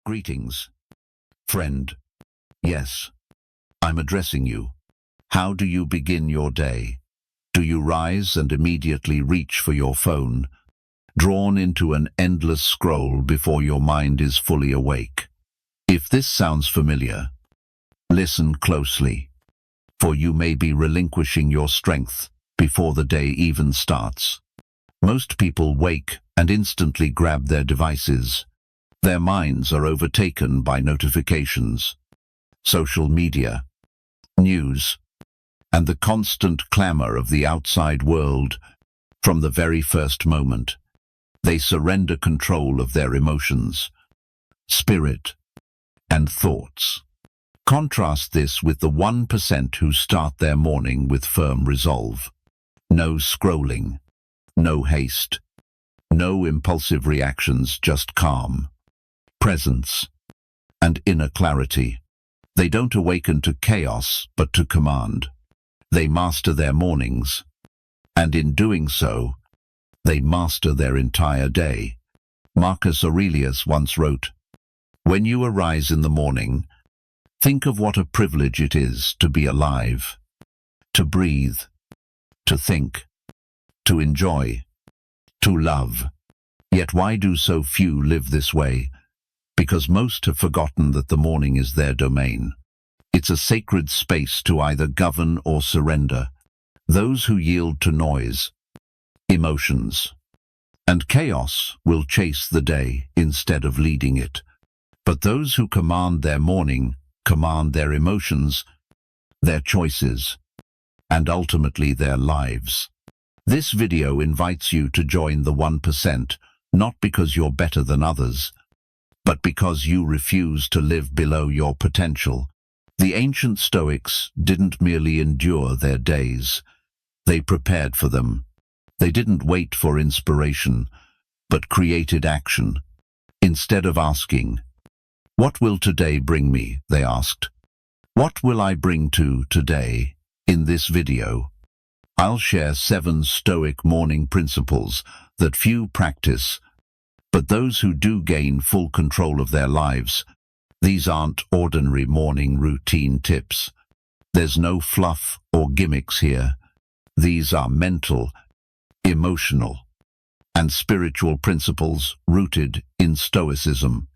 Greetings, friend. Yes, I'm addressing you. How do you begin your day? Do you rise and immediately reach for your phone, drawn into an endless scroll before your mind is fully awake? If this sounds familiar, listen closely, for you may be relinquishing your strength before the day even starts. Most people wake and instantly grab their devices. Their minds are overtaken by notifications, social media, news, and the constant clamor of the outside world. From the very first moment, they surrender control of their emotions, spirit, and thoughts. Contrast this with the 1% who start their morning with firm resolve. No scrolling, no haste, no impulsive reactions, just calm, presence, and inner clarity. They don't awaken to chaos, but to command. They master their mornings, and in doing so, they master their entire day. Marcus Aurelius once wrote, "When you arise in the morning, think of what a privilege it is to be alive, to breathe, to think, to enjoy, to love." Yet why do so few live this way? Because most have forgotten that the morning is their domain. It's a sacred space to either govern or surrender. Those who yield to noise, emotions, and chaos will chase the day instead of leading it. But those who command their morning command their emotions, their choices, and ultimately their lives. This video invites you to join the 1%, not because you're better than others, but because you refuse to live below your potential. The ancient Stoics didn't merely endure their days, they prepared for them. They didn't wait for inspiration, but created action. Instead of asking, "What will today bring me?" they asked, "What will I bring to today?" In this video, I'll share 7 Stoic morning principles that few practice, but those who do gain full control of their lives. These aren't ordinary morning routine tips. There's no fluff or gimmicks here. These are mental, emotional, and spiritual principles rooted in Stoicism,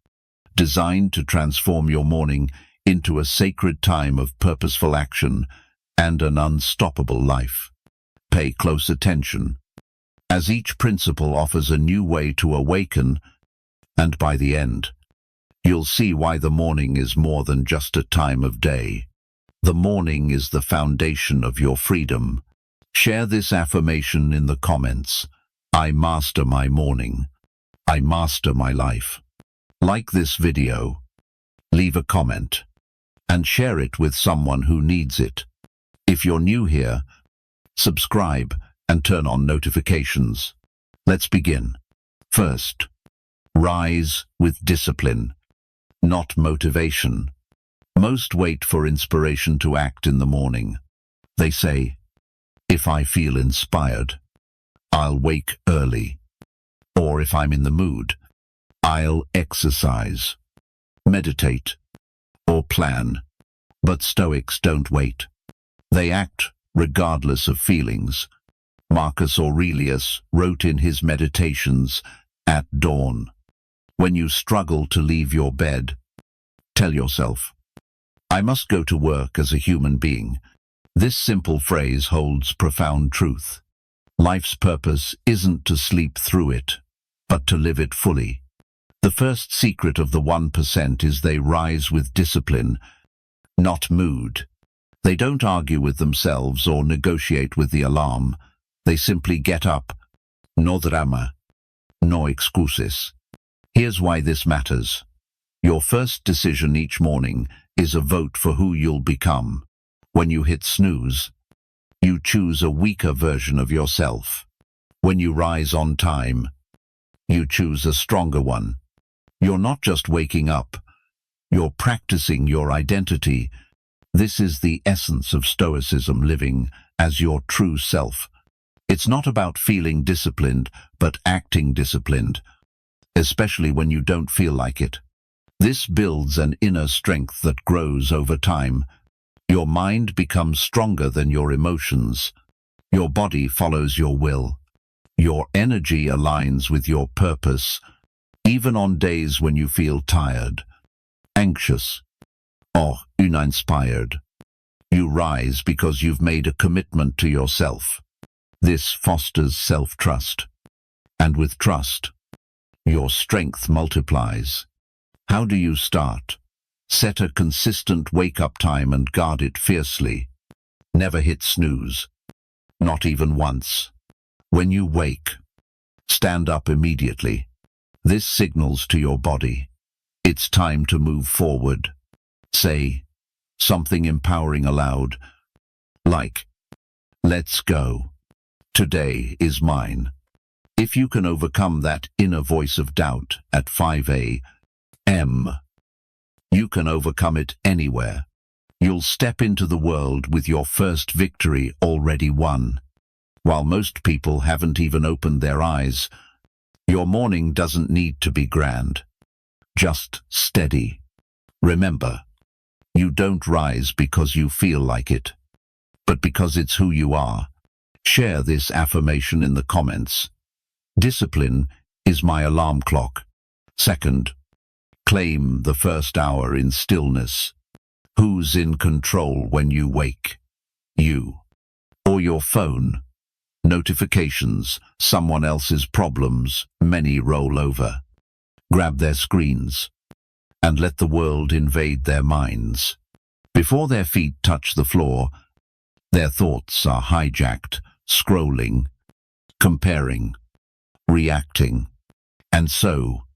designed to transform your morning into a sacred time of purposeful action and an unstoppable life. Pay close attention, as each principle offers a new way to awaken, and by the end, you'll see why the morning is more than just a time of day. The morning is the foundation of your freedom. Share this affirmation in the comments. I master my morning. I master my life. Like this video, leave a comment, and share it with someone who needs it. If you're new here, subscribe and turn on notifications. Let's begin. First, rise with discipline, not motivation. Most wait for inspiration to act in the morning. They say, "If I feel inspired, I'll wake early." Or if I'm in the mood, I'll exercise, meditate, or plan. But Stoics don't wait. They act regardless of feelings. Marcus Aurelius wrote in his Meditations, "At dawn, when you struggle to leave your bed, tell yourself, 'I must go to work as a human being.'" This simple phrase holds profound truth. Life's purpose isn't to sleep through it, but to live it fully. The first secret of the 1% is they rise with discipline, not mood. They don't argue with themselves or negotiate with the alarm. They simply get up. No drama, no excuses. Here's why this matters. Your first decision each morning is a vote for who you'll become. When you hit snooze, you choose a weaker version of yourself. When you rise on time, you choose a stronger one. You're not just waking up, you're practicing your identity. This is the essence of Stoicism, living as your true self. It's not about feeling disciplined, but acting disciplined, especially when you don't feel like it. This builds an inner strength that grows over time. Your mind becomes stronger than your emotions. Your body follows your will. Your energy aligns with your purpose, even on days when you feel tired, anxious, or uninspired. You rise because you've made a commitment to yourself. This fosters self-trust. And with trust, your strength multiplies. How do you start? Set a consistent wake-up time and guard it fiercely. Never hit snooze. Not even once. When you wake, stand up immediately. This signals to your body. It's time to move forward. Say something empowering aloud, like, "Let's go. Today is mine." If you can overcome that inner voice of doubt at 5 a.m., you can overcome it anywhere. You'll step into the world with your first victory already won. While most people haven't even opened their eyes, your morning doesn't need to be grand. Just steady. Remember, you don't rise because you feel like it, but because it's who you are. Share this affirmation in the comments. Discipline is my alarm clock. Second, claim the first hour in stillness. Who's in control when you wake? You or your phone? Notifications, someone else's problems, many roll over. Grab their screens and let the world invade their minds. Before their feet touch the floor, their thoughts are hijacked, scrolling, comparing, reacting, and so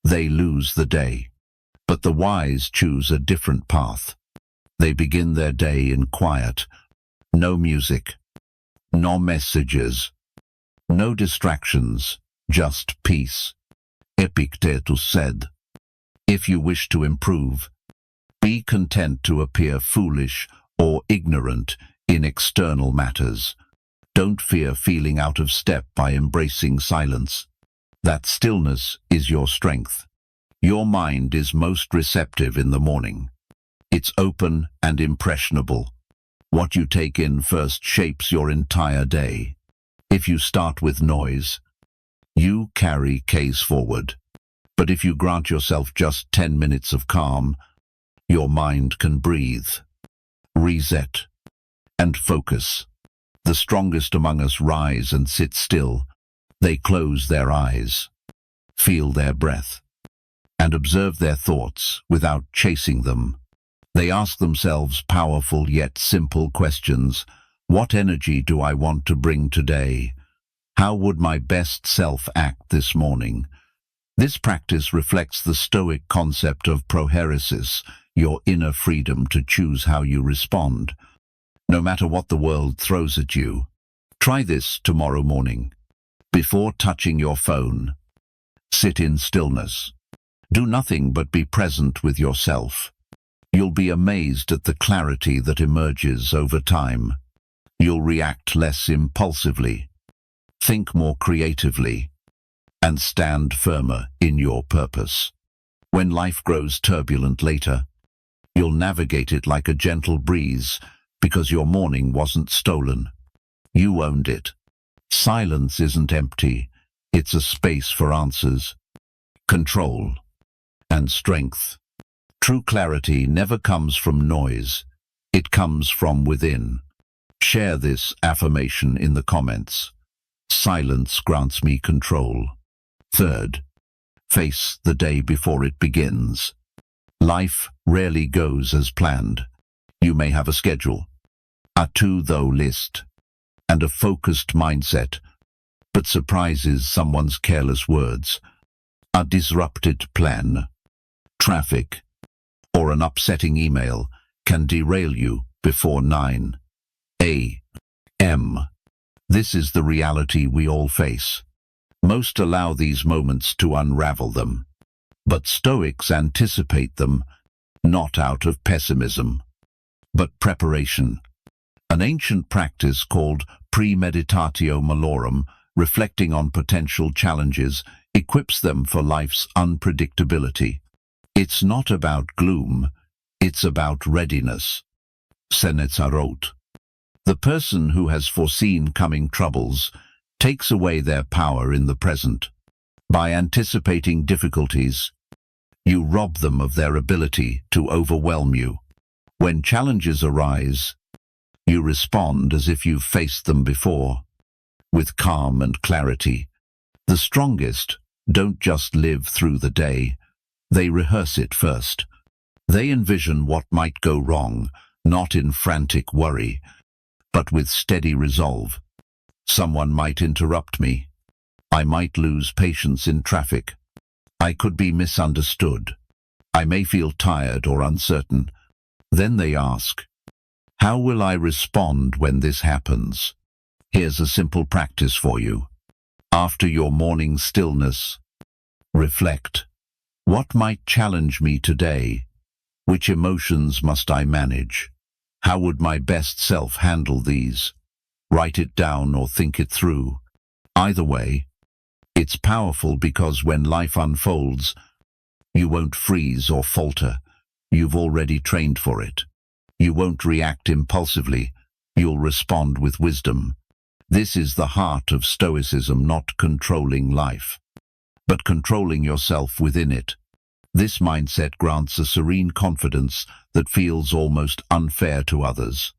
they lose the day. But the wise choose a different path. They begin their day in quiet. No music, no messages, no distractions, just peace. Epictetus said, "If you wish to improve, be content to appear foolish or ignorant in external matters. Don't fear feeling out of step by embracing silence. That stillness is your strength. Your mind is most receptive in the morning. It's open and impressionable. What you take in first shapes your entire day. If you start with noise, you carry case forward. But if you grant yourself just 10 minutes of calm, your mind can breathe, reset, and focus. The strongest among us rise and sit still. They close their eyes, feel their breath, and observe their thoughts without chasing them. They ask themselves powerful yet simple questions. What energy do I want to bring today? How would my best self act this morning? This practice reflects the Stoic concept of prohairesis, your inner freedom to choose how you respond. No matter what the world throws at you, try this tomorrow morning. Before touching your phone, sit in stillness. Do nothing but be present with yourself. You'll be amazed at the clarity that emerges over time. You'll react less impulsively, think more creatively, and stand firmer in your purpose. When life grows turbulent later, you'll navigate it like a gentle breeze because your morning wasn't stolen. You owned it. Silence isn't empty. It's a space for answers, control, and strength. True clarity never comes from noise. It comes from within. Share this affirmation in the comments. Silence grants me control. Third, face the day before it begins. Life rarely goes as planned. You may have a schedule, a to-do list, and a focused mindset, but surprises, someone's careless words, a disrupted plan, traffic, or an upsetting email can derail you before 9 a.m. This is the reality we all face. Most allow these moments to unravel them, but Stoics anticipate them, not out of pessimism, but preparation. An ancient practice called premeditatio malorum, reflecting on potential challenges, equips them for life's unpredictability. It's not about gloom, it's about readiness. Seneca wrote, "The person who has foreseen coming troubles takes away their power in the present. By anticipating difficulties, you rob them of their ability to overwhelm you. When challenges arise, you respond as if you've faced them before, with calm and clarity. The strongest don't just live through the day, they rehearse it first. They envision what might go wrong, not in frantic worry, but with steady resolve. Someone might interrupt me. I might lose patience in traffic. I could be misunderstood. I may feel tired or uncertain. Then they ask, how will I respond when this happens? Here's a simple practice for you. After your morning stillness, reflect. What might challenge me today? Which emotions must I manage? How would my best self handle these? Write it down or think it through. Either way, it's powerful because when life unfolds, you won't freeze or falter. You've already trained for it. You won't react impulsively. You'll respond with wisdom. This is the heart of Stoicism, not controlling life, but controlling yourself within it. This mindset grants a serene confidence that feels almost unfair to others.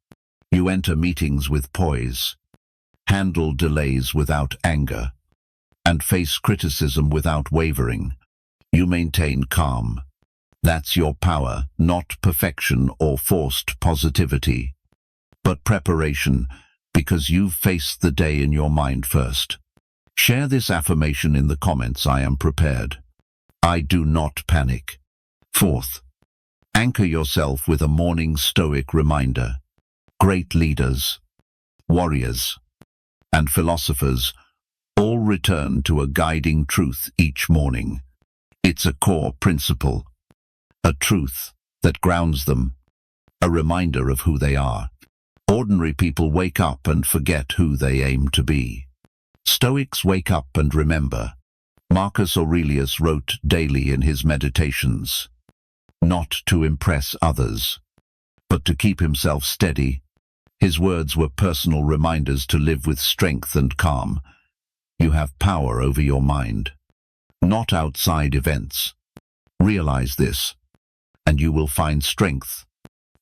You enter meetings with poise, handle delays without anger, and face criticism without wavering. You maintain calm. That's your power, not perfection or forced positivity, but preparation, because you've faced the day in your mind first. Share this affirmation in the comments. I am prepared. I do not panic. Fourth, anchor yourself with a morning Stoic reminder. Great leaders, warriors, and philosophers all return to a guiding truth each morning. It's a core principle, a truth that grounds them, a reminder of who they are. Ordinary people wake up and forget who they aim to be. Stoics wake up and remember. Marcus Aurelius wrote daily in his meditations, not to impress others, but to keep himself steady. His words were personal reminders to live with strength and calm. You have power over your mind, not outside events. Realize this, and you will find strength.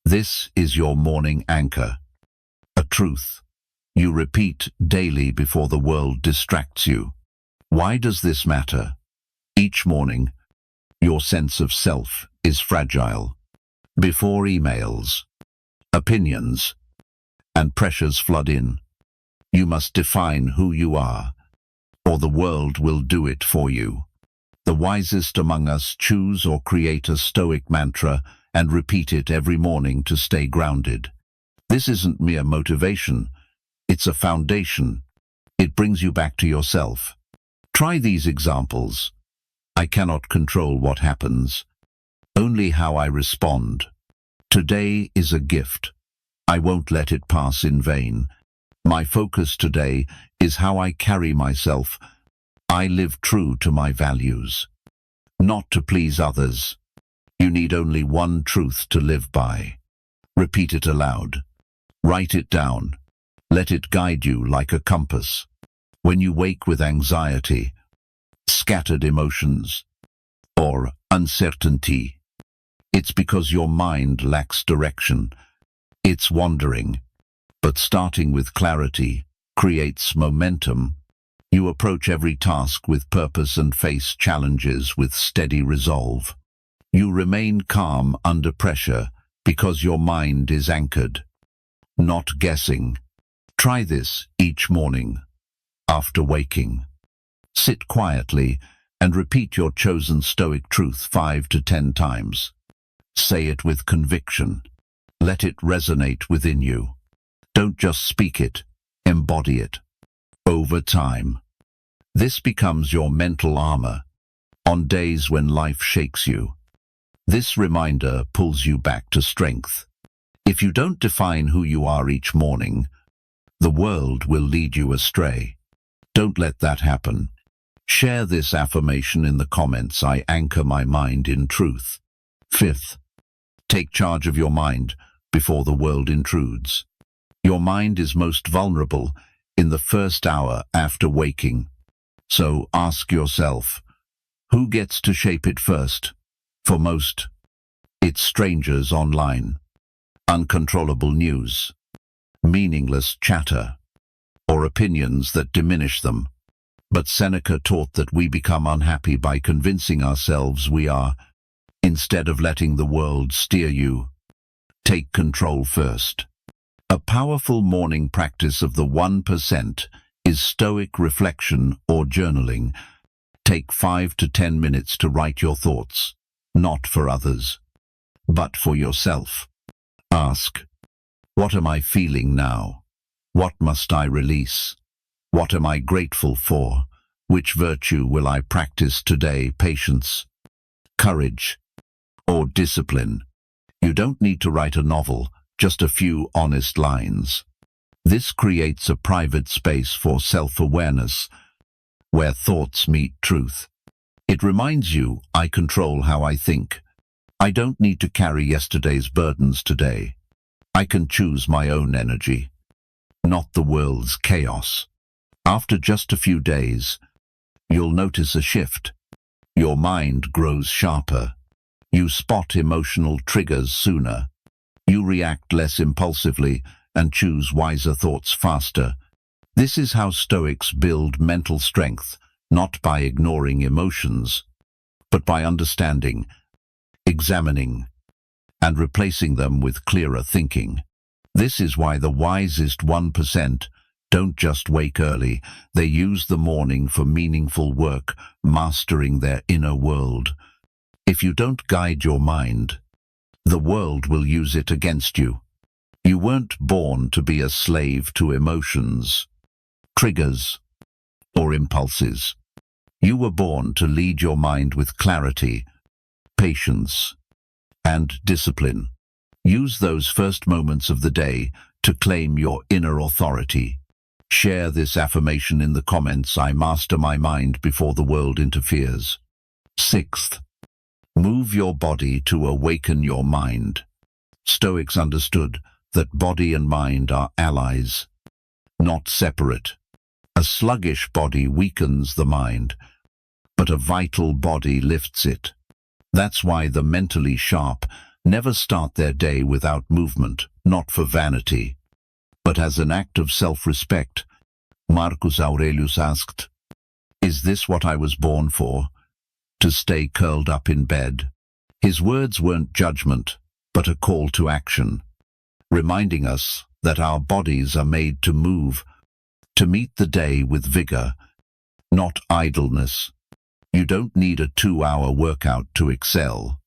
This is your morning anchor, a truth you repeat daily before the world distracts you. Why does this matter? Each morning, your sense of self is fragile. Before emails, opinions, and pressures flood in, you must define who you are, or the world will do it for you. The wisest among us choose or create a Stoic mantra and repeat it every morning to stay grounded. This isn't mere motivation, it's a foundation. It brings you back to yourself. Try these examples. I cannot control what happens, only how I respond. Today is a gift. I won't let it pass in vain. My focus today is how I carry myself. I live true to my values, not to please others. You need only one truth to live by. Repeat it aloud. Write it down. Let it guide you like a compass. When you wake with anxiety, scattered emotions, or uncertainty, it's because your mind lacks direction. It's wandering. But starting with clarity creates momentum. You approach every task with purpose and face challenges with steady resolve. You remain calm under pressure because your mind is anchored, not guessing. Try this each morning. After waking, sit quietly and repeat your chosen Stoic truth 5 to 10 times. Say it with conviction. Let it resonate within you. Don't just speak it, embody it. Over time, this becomes your mental armor. On days when life shakes you, this reminder pulls you back to strength. If you don't define who you are each morning, the world will lead you astray. Don't let that happen. Share this affirmation in the comments. I anchor my mind in truth. Fifth, take charge of your mind before the world intrudes. Your mind is most vulnerable in the first hour after waking. So ask yourself, who gets to shape it first? For most, it's strangers online, uncontrollable news, meaningless chatter, or opinions that diminish them. But Seneca taught that we become unhappy by convincing ourselves we are, instead of letting the world steer you. Take control first. A powerful morning practice of the 1% is Stoic reflection or journaling. Take 5 to 10 minutes to write your thoughts, not for others, but for yourself. Ask, what am I feeling now? What must I release? What am I grateful for? Which virtue will I practice today? Patience, courage, or discipline? You don't need to write a novel, just a few honest lines. This creates a private space for self-awareness, where thoughts meet truth. It reminds you, I control how I think. I don't need to carry yesterday's burdens today. I can choose my own energy, not the world's chaos. After just a few days, you'll notice a shift. Your mind grows sharper. You spot emotional triggers sooner. You react less impulsively and choose wiser thoughts faster. This is how Stoics build mental strength, not by ignoring emotions, but by understanding, examining, and replacing them with clearer thinking. This is why the wisest 1% don't just wake early, they use the morning for meaningful work, mastering their inner world. If you don't guide your mind, the world will use it against you. You weren't born to be a slave to emotions, triggers, or impulses. You were born to lead your mind with clarity, patience, and discipline. Use those first moments of the day to claim your inner authority. Share this affirmation in the comments. I master my mind before the world interferes. Sixth, move your body to awaken your mind. Stoics understood that body and mind are allies, not separate. A sluggish body weakens the mind, but a vital body lifts it. That's why the mentally sharp never start their day without movement, not for vanity, but as an act of self-respect. Marcus Aurelius asked, "Is this what I was born for? To stay curled up in bed?" His words weren't judgment, but a call to action, reminding us that our bodies are made to move, to meet the day with vigor, not idleness. You don't need a 2-hour workout to excel.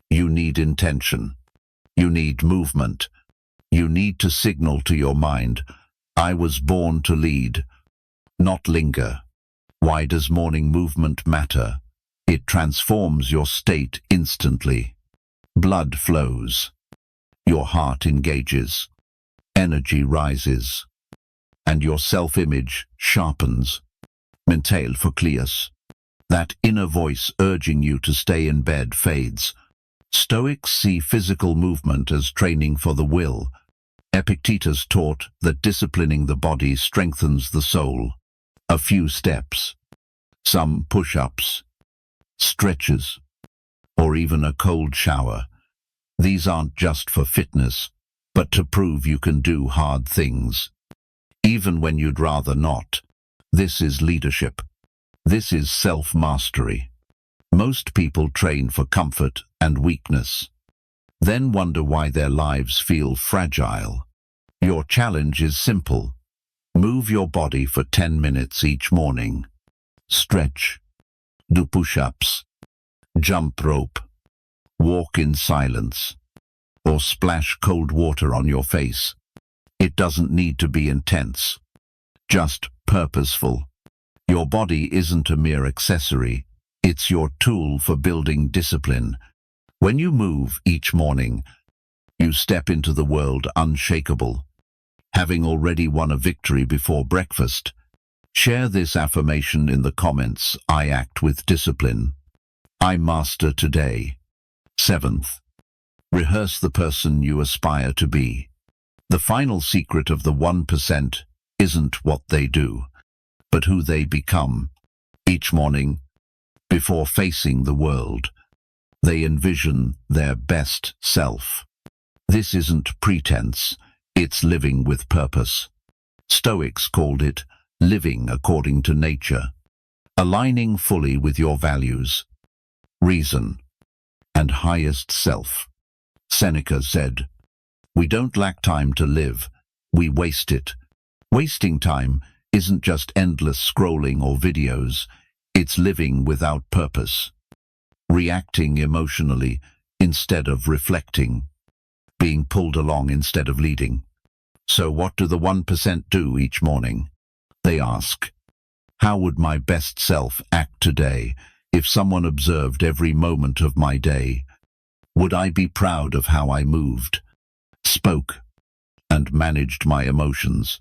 You need intention. You need movement. You need to signal to your mind, I was born to lead, not linger. Why does morning movement matter? It transforms your state instantly. Blood flows. Your heart engages. Energy rises. And your self-image sharpens. Mental focus. That inner voice urging you to stay in bed fades. Stoics see physical movement as training for the will. Epictetus taught that disciplining the body strengthens the soul. A few steps, some push-ups, stretches, or even a cold shower. These aren't just for fitness, but to prove you can do hard things, even when you'd rather not. This is leadership. This is self-mastery. Most people train for comfort and weakness, then wonder why their lives feel fragile. Your challenge is simple. Move your body for 10 minutes each morning. Stretch, do push-ups, jump rope, walk in silence, or splash cold water on your face. It doesn't need to be intense, just purposeful. Your body isn't a mere accessory. It's your tool for building discipline. When you move each morning, you step into the world unshakable, having already won a victory before breakfast. Share this affirmation in the comments. I act with discipline. I master today. Seventh, rehearse the person you aspire to be. The final secret of the 1% isn't what they do, but who they become. Each morning, before facing the world, they envision their best self. This isn't pretense, it's living with purpose. Stoics called it living according to nature, aligning fully with your values, reason, and highest self. Seneca said, "We don't lack time to live, we waste it." Wasting time isn't just endless scrolling or videos, it's living without purpose, reacting emotionally instead of reflecting, being pulled along instead of leading. So what do the 1% do each morning? They ask, how would my best self act today if someone observed every moment of my day? Would I be proud of how I moved, spoke, and managed my emotions?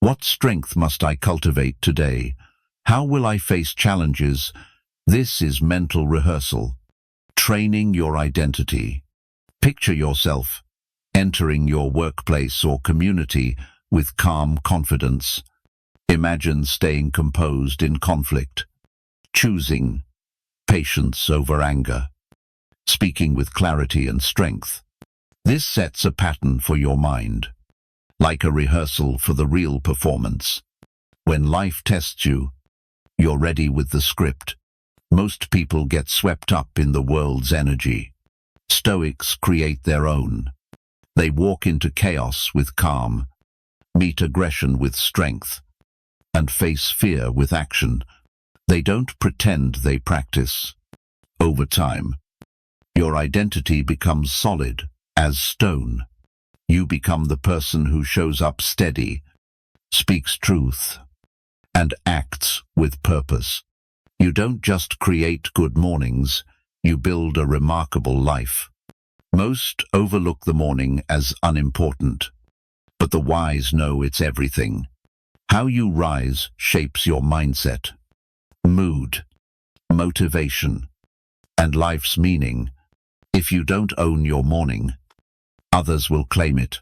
What strength must I cultivate today? How will I face challenges? This is mental rehearsal, training your identity. Picture yourself entering your workplace or community with calm confidence. Imagine staying composed in conflict, choosing patience over anger, speaking with clarity and strength. This sets a pattern for your mind, like a rehearsal for the real performance. When life tests you, you're ready with the script. Most people get swept up in the world's energy. Stoics create their own. They walk into chaos with calm, meet aggression with strength, and face fear with action. They don't pretend, they practice. Over time, your identity becomes solid as stone. You become the person who shows up steady, speaks truth, and acts with purpose. You don't just create good mornings, you build a remarkable life. Most overlook the morning as unimportant, but the wise know it's everything. How you rise shapes your mindset, mood, motivation, and life's meaning. If you don't own your morning, others will claim it.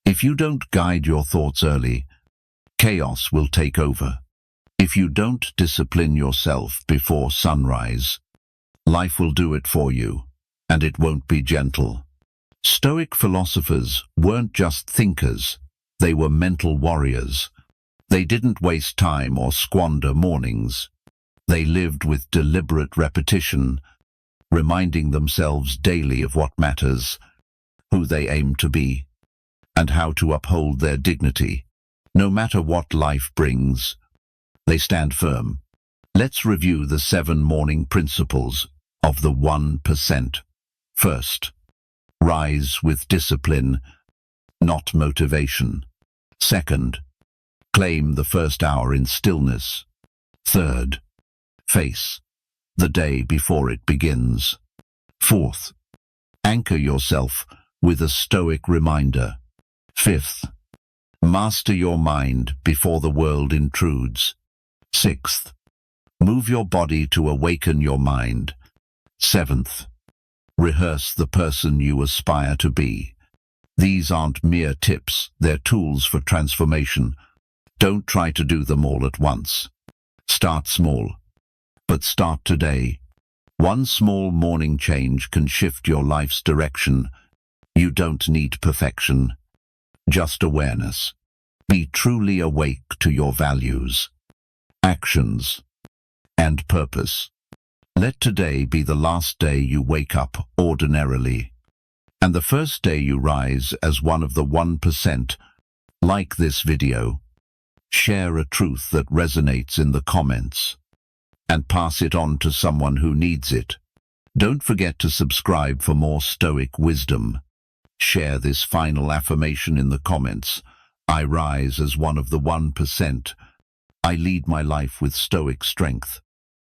If you don't guide your thoughts early, chaos will take over. If you don't discipline yourself before sunrise, life will do it for you, and it won't be gentle. Stoic philosophers weren't just thinkers, they were mental warriors. They didn't waste time or squander mornings. They lived with deliberate repetition, reminding themselves daily of what matters, who they aim to be, and how to uphold their dignity. No matter what life brings, they stand firm. Let's review the 7 morning principles of the 1%. First, rise with discipline, not motivation. Second, claim the first hour in stillness. Third, face the day before it begins. Fourth, anchor yourself with a stoic reminder. Fifth, master your mind before the world intrudes. Sixth, move your body to awaken your mind. Seventh, rehearse the person you aspire to be. These aren't mere tips, they're tools for transformation. Don't try to do them all at once. Start small, but start today. One small morning change can shift your life's direction. You don't need perfection, just awareness. Be truly awake to your values, actions, and purpose. Let today be the last day you wake up ordinarily, and the first day you rise as one of the 1%. Like this video, share a truth that resonates in the comments, and pass it on to someone who needs it. Don't forget to subscribe for more Stoic wisdom. Share this final affirmation in the comments. I rise as one of the 1%. I lead my life with Stoic strength.